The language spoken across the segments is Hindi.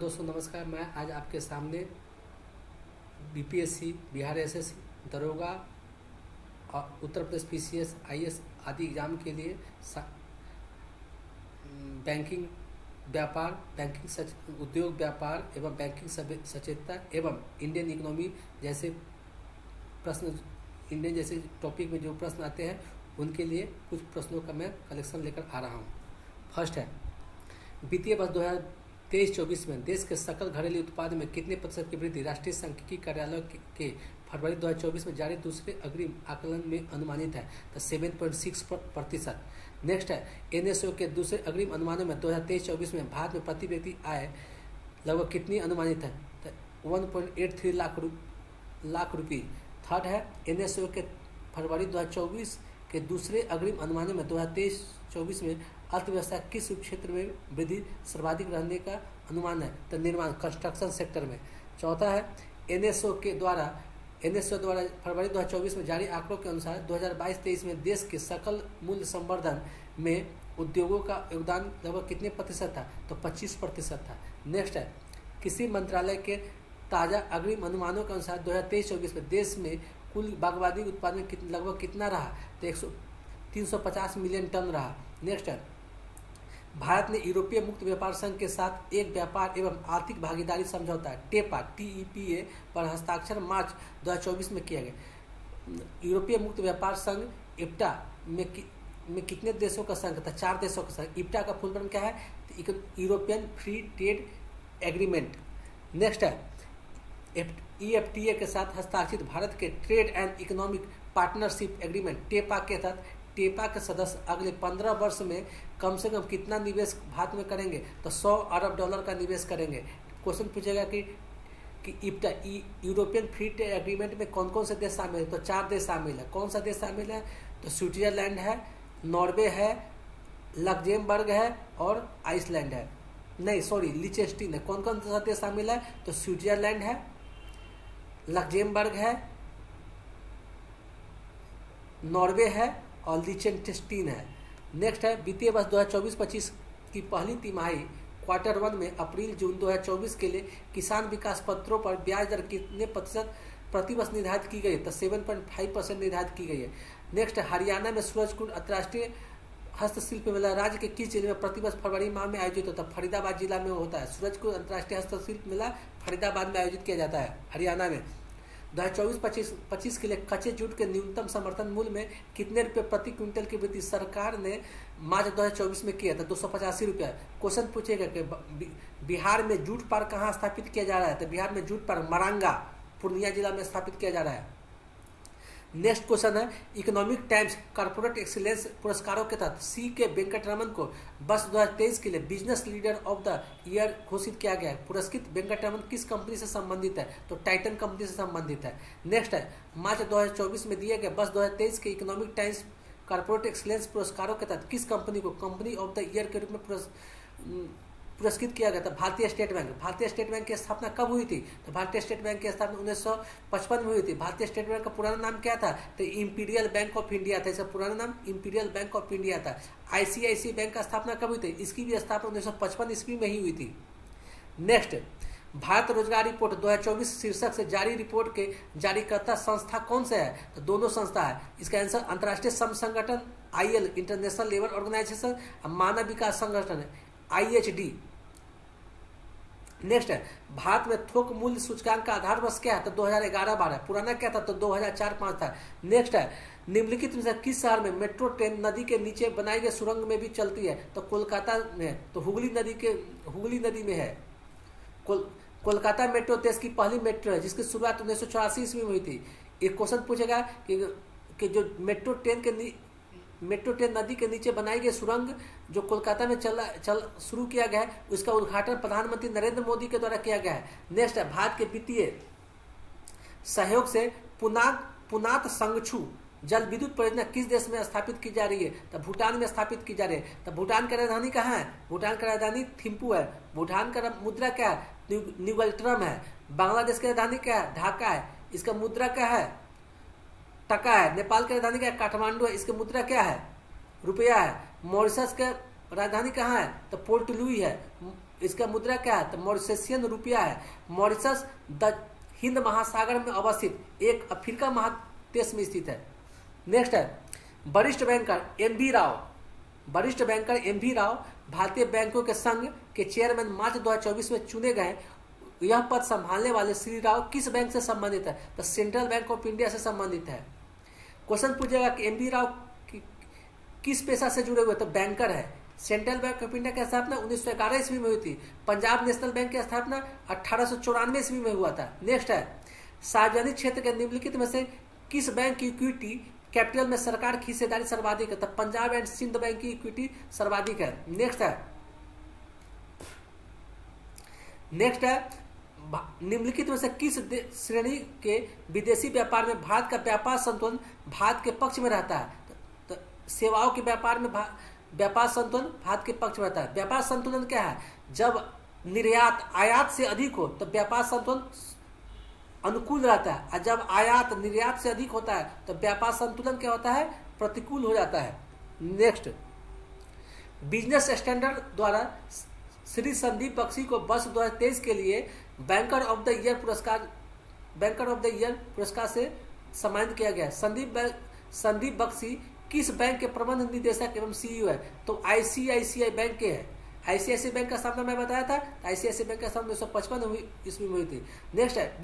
दोस्तों नमस्कार। मैं आज आपके सामने बीपीएससी, बिहार एसएससी, दरोगा और उत्तर प्रदेश पीसीएस, आईएएस आदि एग्जाम के लिए बैंकिंग व्यापार, उद्योग व्यापार एवं बैंकिंग सचेतता एवं इंडियन इकोनॉमी जैसे टॉपिक में जो प्रश्न आते हैं उनके लिए कुछ प्रश्नों का मैं कलेक्शन लेकर आ रहा हूँ। फर्स्ट है, वित्तीय वर्ष 2023-24 में देश के सकल घरेलू उत्पाद में कितने प्रतिशत की वृद्धि राष्ट्रीय सांख्यिकी कार्यालय के फरवरी 2024 में जारी दूसरे अग्रिम आकलन में अनुमानित है? तो 7.6%। नेक्स्ट है, एनएसओ के दूसरे अग्रिम अनुमानों में 2023-24 में भारत में प्रति व्यक्ति आय लगभग कितनी अनुमानित है? तो 1.83 लाख रुपये। थर्ड है, एनएसओ के फरवरी 2024 के दूसरे अग्रिम अनुमानों में 2023-24 में अर्थव्यवस्था किस क्षेत्र में वृद्धि सर्वाधिक रहने का अनुमान है? तो निर्माण, कंस्ट्रक्शन सेक्टर में। चौथा है, एनएसओ द्वारा फरवरी 2024 में जारी आंकड़ों के अनुसार 2022-23 में देश के सकल मूल्य संवर्धन में उद्योगों का योगदान लगभग कितने प्रतिशत था? तो 25% था। नेक्स्ट है, किसी मंत्रालय के ताज़ा अग्रिम अनुमानों के अनुसार 2023-24 में देश में कुल बागवानी उत्पादन लगभग कितना रहा? तो 350 मिलियन टन रहा। नेक्स्ट है, भारत ने यूरोपीय मुक्त व्यापार संघ के साथ एक व्यापार एवं आर्थिक भागीदारी समझौता TEPA पर हस्ताक्षर मार्च 2024 में किया गया। यूरोपीय मुक्त व्यापार संघ EFTA में कितने देशों का संघ था? 4 देशों का संघ। EFTA का फुल फॉर्म क्या है? European free trade agreement. Next है, EFTA के साथ हस्ताक्षरित भारत के trade and economic partnership agreement TEPA के तहत TEPA के सदस्य अगले 15 वर्ष में कम से कम कितना निवेश भारत में करेंगे? तो $100 अरब का निवेश करेंगे। क्वेश्चन पूछेगा कि EFTA European free trade agreement में कौन कौन से देश शामिल है? तो 4 देश शामिल है। कौन सा देश शामिल है? तो स्विट्जरलैंड है, नॉर्वे है, लग्जेमबर्ग है और आइसलैंड है। लिचेस्टीन है। कौन कौन सा देश शामिल है? तो स्विट्जरलैंड है, लग्जेमबर्ग है, नॉर्वे है और लिचेस्टीन है। नेक्स्ट है, वित्तीय वर्ष 2024-25 की पहली तिमाही Q1 में अप्रैल-जून 2024 के लिए किसान विकास पत्रों पर ब्याज दर कितने प्रतिशत प्रतिवर्ष निर्धारित की गई है? तो 7.5% निर्धारित की गई है। नेक्स्ट है, हरियाणा में सूरजकुंड अंतर्राष्ट्रीय हस्तशिल्प मेला राज्य के किस जिले में प्रतिवर्ष फरवरी माह में आयोजित होता है? फरीदाबाद जिला में होता है। सूरजकुंड अंतर्राष्ट्रीय हस्तशिल्प मेला फरीदाबाद में आयोजित किया जाता है, हरियाणा में। 2024-25 के लिए कच्चे जूट के न्यूनतम समर्थन मूल्य में कितने रुपए प्रति क्विंटल की वृद्धि सरकार ने मार्च 2024 में किया था? 285 रुपया। क्वेश्चन पूछेगा कि बिहार में जूट पार्क कहाँ स्थापित किया जा रहा है? तो बिहार में जूट पार्क मरांगा, पूर्णिया जिला में स्थापित किया जा रहा है। नेक्स्ट क्वेश्चन है, इकोनॉमिक टाइम्स कॉर्पोरेट एक्सीलेंस पुरस्कारों के तहत सी के वेंकटरमन को वर्ष 2023 के लिए business leader of the year घोषित किया गया है। पुरस्कृत वेंकटरमन किस कंपनी से संबंधित है? तो टाइटन कंपनी से संबंधित है। नेक्स्ट है, मार्च 2024 में दिए गए वर्ष 2023 के इकोनॉमिक टाइम्स कॉर्पोरेट एक्सीलेंस पुरस्कारों के तहत किस कंपनी को कंपनी ऑफ द ईयर के रूप में पुरस्कृत किया गया था? भारतीय स्टेट बैंक। भारतीय स्टेट बैंक की स्थापना कब हुई थी? तो भारतीय स्टेट बैंक की स्थापना 1955 में हुई थी। भारतीय स्टेट बैंक का पुराना नाम क्या था? तो इंपीरियल बैंक ऑफ इंडिया था। इसका पुराना नाम इंपीरियल बैंक ऑफ इंडिया था। ICICI बैंक का स्थापना कब हुई थी? इसकी भी स्थापना 1955 ईस्वी में ही हुई थी। नेक्स्ट, भारत रोजगार रिपोर्ट 2024 शीर्षक से जारी रिपोर्ट के जारीकर्ता संस्था कौन सा है? तो दोनों संस्था है। इसका आंसर अंतर्राष्ट्रीय श्रम संगठन IL इंटरनेशनल लेबर ऑर्गेनाइजेशन, मानव विकास संगठन है IHD। नेक्स्ट है, भारत में थोक मूल्य सूचकांक का आधार वर्ष क्या है? तो 2011-12। पुराना क्या था? तो 2004-5 था। नेक्स्ट है, निम्नलिखित में से किस शहर में मेट्रो ट्रेन नदी के नीचे बनाई गई सुरंग में भी चलती है? तो कोलकाता में। तो हुगली नदी में है। कोलकाता मेट्रो देश की पहली मेट्रो है जिसकी शुरुआत 1984 ईस्वी में हुई थी। एक क्वेश्चन पूछेगा कि जो मेट्रो ट्रेन नदी के नीचे बनाई गई सुरंग जो कोलकाता में शुरू किया गया है, उसका उद्घाटन प्रधानमंत्री नरेंद्र मोदी के द्वारा किया गया है। नेक्स्ट है, भारत के वित्तीय सहयोग से पुनात संगछू जल विद्युत परियोजना किस देश में स्थापित की जा रही है? तो भूटान में स्थापित की जा रही है। तो भूटान की राजधानी कहाँ है? भूटान की राजधानी थिम्पू है। भूटान का मुद्रा क्या है? न्यूगल्ट्रम है। बांग्लादेश की राजधानी क्या है? ढाका है। इसका मुद्रा क्या है? टका है। नेपाल की राजधानी क्या है? काठमांडू है। इसकी मुद्रा क्या है? रुपया है। मॉरिशस के राजधानी कहाँ है? तो पोर्ट लुई है। इसका मुद्रा क्या है? तो मॉरिशसियन रुपया है। मॉरिशस हिंद महासागर में अवस्थित एक अफ्रीका महादेश में स्थित है। नेक्स्ट है वरिष्ठ बैंकर एम.वी. राव। वरिष्ठ बैंकर एम.वी. राव भारतीय बैंकों के संघ के चेयरमैन मार्च 2024 में चुने गए। यह पद संभालने वाले श्री राव किस बैंक से संबंधित है? तो सेंट्रल बैंक ऑफ इंडिया से संबंधित है। क्वेश्चन पूछेगा कि एम.वी. राव किस पेशा से जुड़े हुए? तो बैंकर है। सेंट्रल बैंक ऑफ इंडिया की स्थापना 1911 ईस्वी में हुई थी। पंजाब नेशनल बैंक की स्थापना 1894 ईस्वी में हुआ था। नेक्स्ट है सार्वजनिक क्षेत्र के निम्नलिखित में से किस बैंक की इक्विटी कैपिटल में सरकार की हिस्सेदारी सर्वाधिक है? तो पंजाब एंड सिंध बैंक की इक्विटी सर्वाधिक है। नेक्स्ट है निम्नलिखित में से किस श्रेणी के विदेशी व्यापार में भारत का व्यापार संतुलन भारत के पक्ष में रहता है? तो सेवाओं के व्यापार में व्यापार संतुलन भारत के पक्ष में रहता है। व्यापार संतुलन क्या है? जब निर्यात आयात से अधिक हो तो व्यापार संतुलन अनुकूल रहता है, और जब आयात निर्यात से अधिक होता है तो व्यापार संतुलन क्या होता है? प्रतिकूल हो जाता है। नेक्स्ट बिजनेस स्टैंडर्ड द्वारा श्री संदीप बख्शी को वर्ष 2023 के लिए बैंकर ऑफ द ईयर पुरस्कार से सम्मानित किया गया। संदीप बख्शी किस बैंक के प्रबंध निदेशक एवं सीईओ है? तो आईसीआईसीआई बैंक के हैं। आईसीआईसीआई बैंक का स्थापना मैं बताया था। आईसीआईसीआई बैंक का स्थापना 1955 ईस्वी में हुई थी। नेक्स्ट है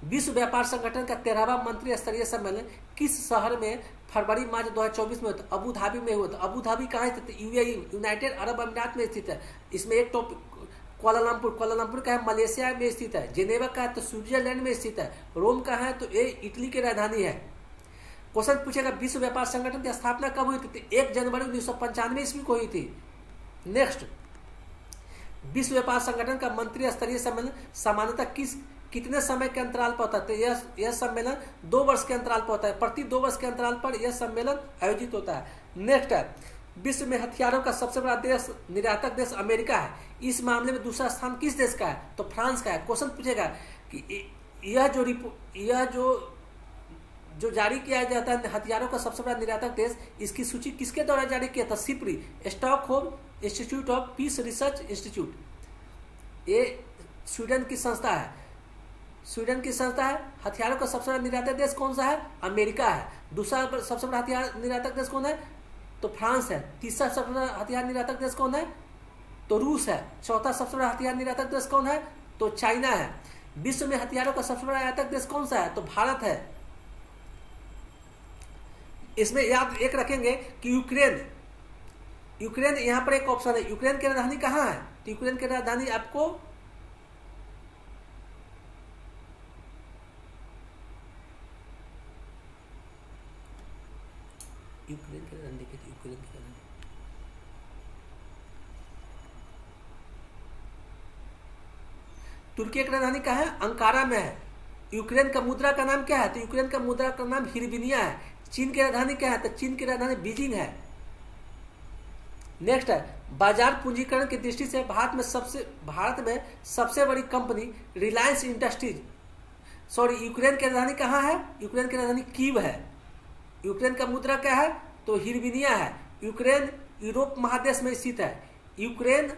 विश्व व्यापार संगठन का 13वां मंत्री स्तरीय सम्मेलन किस शहर में फरवरी मार्च 2024 में हुआ? तो अबू धाबी में हुआ। तो अबू धाबी कहाँ स्थित है? यूएई यूनाइटेड अरब अमीरात में स्थित है। इसमें एक टॉपिक कुआलालंपुर का है, मलेशिया में स्थित है। जेनेवा का है तो स्विट्जरलैंड में स्थित है। रोम का है तो ये इटली की राजधानी है। क्वेश्चन पूछेगा विश्व व्यापार संगठन की स्थापना कब हुई थी? तो 1 जनवरी 1995 ईस्वी को हुई थी। नेक्स्ट विश्व व्यापार संगठन का मंत्री स्तरीय सम्मेलन सामान्यतः कितने समय के अंतराल पर होता है? तो यह सम्मेलन 2 वर्ष के अंतराल पर होता है। प्रति 2 वर्ष के अंतराल पर यह सम्मेलन आयोजित होता है। नेक्स्ट है विश्व में हथियारों का सबसे बड़ा देश निर्यातक देश अमेरिका है। इस मामले में दूसरा स्थान किस देश का है? तो फ्रांस का है। क्वेश्चन पूछेगा कि यह जो जारी किया जाता है हथियारों का सबसे बड़ा निर्यातक देश, इसकी सूची किसके द्वारा जारी किया था? SIPRI, Stockholm institute of Peace Research institute. ये स्वीडन की संस्था है। हथियारों का सबसे बड़ा निर्यातक देश कौन सा है? अमेरिका है। दूसरा सबसे बड़ा हथियार निर्यातक देश कौन है? तो फ्रांस है। तीसरा सबसे बड़ा हथियार निर्यातक देश कौन है? तो रूस है। चौथा सबसे बड़ा हथियार निर्यातक देश कौन है? तो चाइना है। विश्व में हथियारों का सबसे बड़ा निर्यातक देश कौन सा है? तो भारत है। इसमें याद एक रखेंगे कि यूक्रेन यहां पर एक ऑप्शन है। यूक्रेन की राजधानी कहां है? तो यूक्रेन की राजधानी आपको तुर्की की राजधानी कहाँ है? अंकारा में है। यूक्रेन का मुद्रा का नाम क्या है? तो यूक्रेन का मुद्रा का नाम हिरविनिया है। चीन की राजधानी क्या है? तो चीन की राजधानी बीजिंग है। नेक्स्ट है बाजार पूंजीकरण की दृष्टि से भारत में सबसे बड़ी कंपनी रिलायंस इंडस्ट्रीज। यूक्रेन की राजधानी कहाँ है? यूक्रेन की राजधानी कीव है। यूक्रेन का मुद्रा क्या है? तो हिरविनिया है। यूक्रेन यूरोप महादेश में स्थित है। यूक्रेन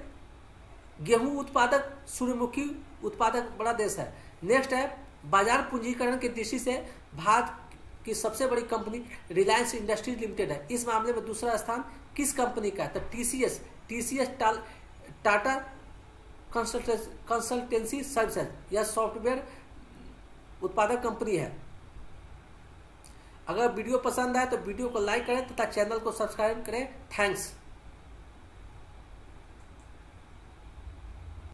गेहूं उत्पादक, सूर्यमुखी उत्पादक बड़ा देश है। नेक्स्ट है बाजार पूंजीकरण की दृष्टि से भारत की सबसे बड़ी कंपनी रिलायंस इंडस्ट्रीज लिमिटेड है। इस मामले में दूसरा स्थान किस कंपनी का है? तो टीसीएस टाटा कंसल्टेंसी सर्विसेज यह सॉफ्टवेयर उत्पादक कंपनी है। अगर वीडियो पसंद आए तो वीडियो को लाइक करें तथा चैनल को सब्सक्राइब करें। थैंक्स।